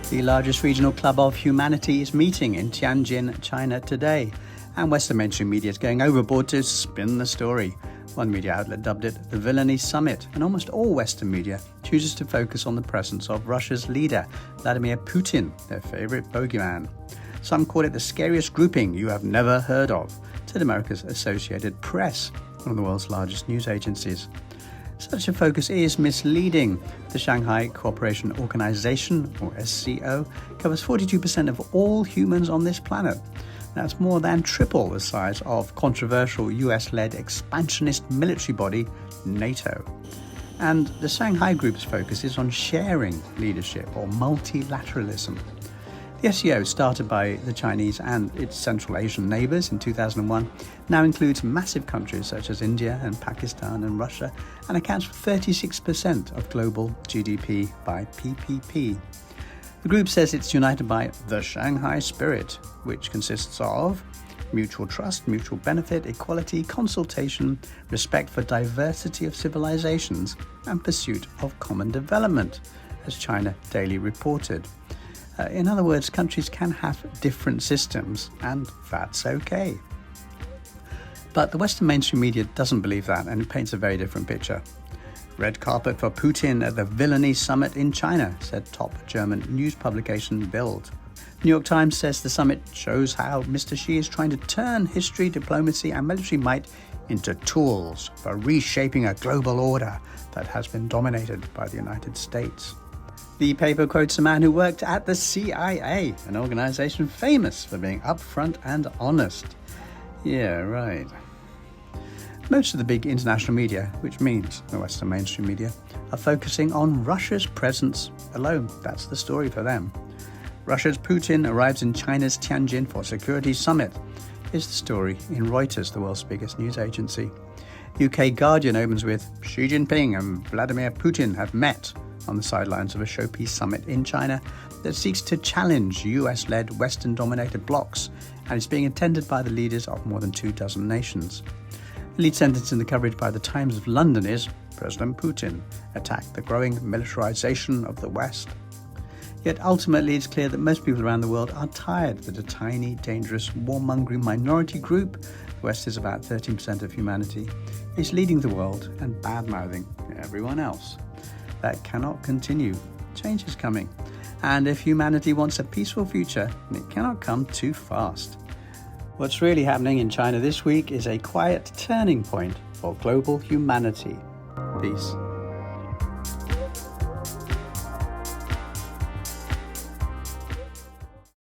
The largest regional club of humanity is meeting in Tianjin, China today, and Western mainstream media is going overboard to spin the story. One media outlet dubbed it the Villainy Summit, and almost all Western media chooses to focus on the presence of Russia's leader, Vladimir Putin, their favourite bogeyman. Some call it the scariest grouping you have never heard of, said America's Associated Press, one of the world's largest news agencies. Such a focus is misleading. The Shanghai Cooperation Organisation, or SCO, covers 42% of all humans on this planet. That's more than triple the size of controversial US-led expansionist military body, NATO. And the Shanghai Group's focus is on sharing leadership, or multilateralism. The SCO, started by the Chinese and its Central Asian neighbours in 2001, now includes massive countries such as India and Pakistan and Russia, and accounts for 36% of global GDP by PPP. The group says it's united by the Shanghai spirit, which consists of mutual trust, mutual benefit, equality, consultation, respect for diversity of civilizations, and pursuit of common development, as China Daily reported. In other words, countries can have different systems, and that's okay. But the Western mainstream media doesn't believe that, and it paints a very different picture. Red carpet for Putin at the Villainy Summit in China, said top German news publication BILD. The New York Times says the summit shows how Mr. Xi is trying to turn history, diplomacy and military might into tools for reshaping a global order that has been dominated by the United States. The paper quotes a man who worked at the CIA, an organisation famous for being upfront and honest. Yeah, right. Most of the big international media, which means the Western mainstream media, are focusing on Russia's presence alone. That's the story for them. Russia's Putin arrives in China's Tianjin for Security Summit, is the story in Reuters, the world's biggest news agency. UK Guardian opens with Xi Jinping and Vladimir Putin have met on the sidelines of a showpiece summit in China that seeks to challenge US-led Western-dominated blocs and is being attended by the leaders of more than 24 nations. The lead sentence in the coverage by the Times of London is President Putin attacked the growing militarization of the West. Yet ultimately it's clear that most people around the world are tired that a tiny, dangerous, warmongering minority group, the West is about 13% of humanity, is leading the world and bad-mouthing everyone else. That cannot continue. Change is coming. And if humanity wants a peaceful future, it cannot come too fast. What's really happening in China this week is a quiet turning point for global humanity. Peace.